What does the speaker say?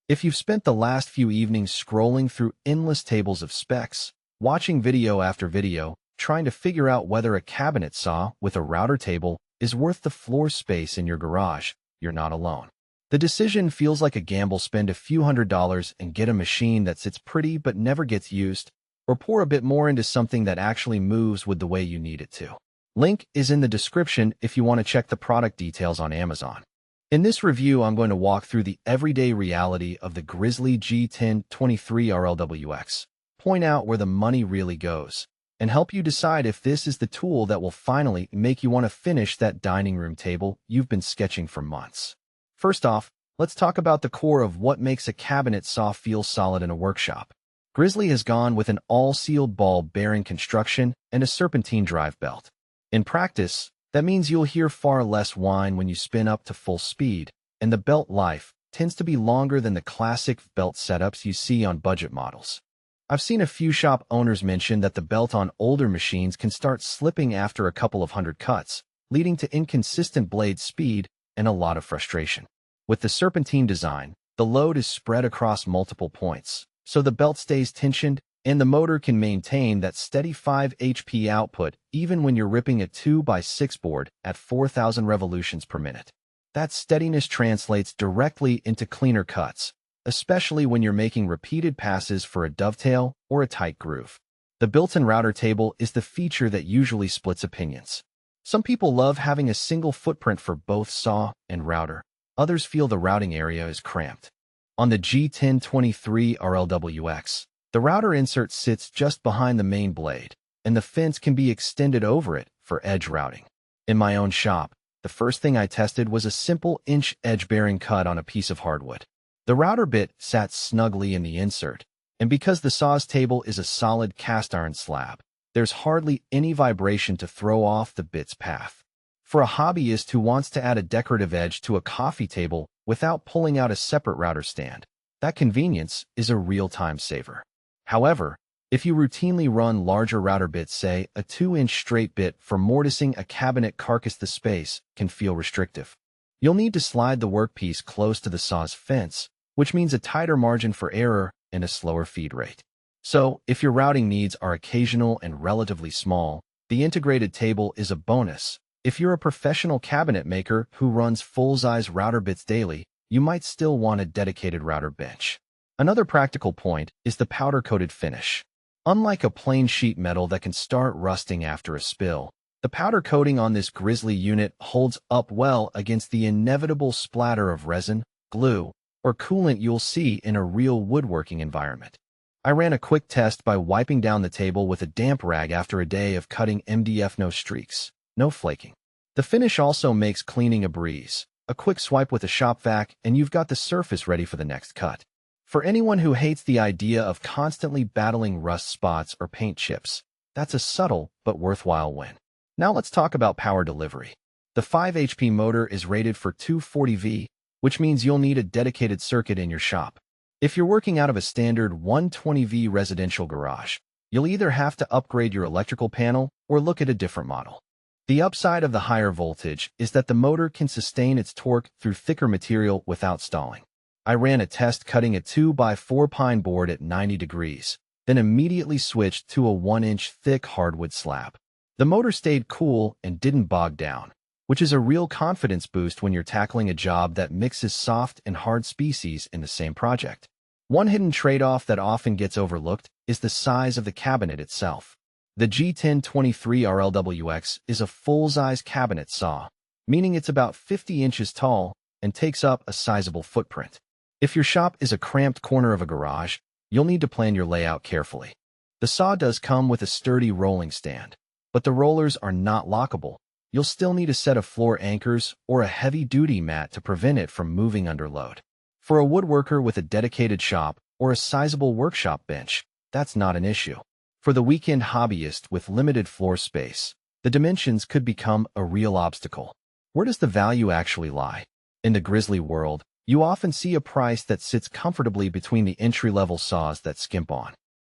If you've spent the last few evenings scrolling through endless tables of specs, watching video after video, trying to figure out whether a cabinet saw with a router table is worth the floor space in your garage, you're not alone. The decision feels like a gamble. Spend a few $100s and get a machine that sits pretty but never gets used, or pour a bit more into something that actually moves with the way you need it to. Link is in the description if you want to check the product details on Amazon. In this review, I'm going to walk through the everyday reality of the Grizzly G1023RLWX, point out where the money really goes, and help you decide if this is the tool that will finally make you want to finish that dining room table you've been sketching for months. First off, let's talk about the core of what makes a cabinet saw feel solid in a workshop. Grizzly has gone with an all-sealed ball bearing construction and a serpentine drive belt. In practice, that means you'll hear far less whine when you spin up to full speed, and the belt life tends to be longer than the classic belt setups you see on budget models. I've seen a few shop owners mention that the belt on older machines can start slipping after a couple of hundred cuts, leading to inconsistent blade speed and a lot of frustration. With the serpentine design, the load is spread across multiple points, so the belt stays tensioned and the motor can maintain that steady 5 HP output even when you're ripping a 2x6 board at 4,000 revolutions per minute. That steadiness translates directly into cleaner cuts, especially when you're making repeated passes for a dovetail or a tight groove. The built-in router table is the feature that usually splits opinions. Some people love having a single footprint for both saw and router. Others feel the routing area is cramped. On the G1023RLWX, the router insert sits just behind the main blade, and the fence can be extended over it for edge routing. In my own shop, the first thing I tested was a simple inch edge bearing cut on a piece of hardwood. The router bit sat snugly in the insert, and because the saw's table is a solid cast iron slab, there's hardly any vibration to throw off the bit's path. For a hobbyist who wants to add a decorative edge to a coffee table without pulling out a separate router stand, that convenience is a real time saver. However, if you routinely run larger router bits, say a 2-inch straight bit for mortising a cabinet carcass, the space can feel restrictive. You'll need to slide the workpiece close to the saw's fence, which means a tighter margin for error and a slower feed rate. So, if your routing needs are occasional and relatively small, the integrated table is a bonus. If you're a professional cabinet maker who runs full-size router bits daily, you might still want a dedicated router bench. Another practical point is the powder-coated finish. Unlike a plain sheet metal that can start rusting after a spill, the powder coating on this Grizzly unit holds up well against the inevitable splatter of resin, glue, or coolant you'll see in a real woodworking environment. I ran a quick test by wiping down the table with a damp rag after a day of cutting MDF. No streaks, no flaking. The finish also makes cleaning a breeze. A quick swipe with a shop vac and you've got the surface ready for the next cut. For anyone who hates the idea of constantly battling rust spots or paint chips, that's a subtle but worthwhile win. Now let's talk about power delivery. The 5 HP motor is rated for 240V, which means you'll need a dedicated circuit in your shop. If you're working out of a standard 120V residential garage, you'll either have to upgrade your electrical panel or look at a different model. The upside of the higher voltage is that the motor can sustain its torque through thicker material without stalling. I ran a test cutting a 2x4 pine board at 90 degrees, then immediately switched to a 1-inch thick hardwood slab. The motor stayed cool and didn't bog down, which is a real confidence boost when you're tackling a job that mixes soft and hard species in the same project. One hidden trade-off that often gets overlooked is the size of the cabinet itself. The G1023RLWX is a full-size cabinet saw, meaning it's about 50 inches tall and takes up a sizable footprint. If your shop is a cramped corner of a garage, you'll need to plan your layout carefully. The saw does come with a sturdy rolling stand, but the rollers are not lockable. You'll still need a set of floor anchors or a heavy-duty mat to prevent it from moving under load. For a woodworker with a dedicated shop or a sizable workshop bench, that's not an issue. For the weekend hobbyist with limited floor space, the dimensions could become a real obstacle. Where does the value actually lie? In the Grizzly world, you often see a price that sits comfortably between the entry-level saws that skimp on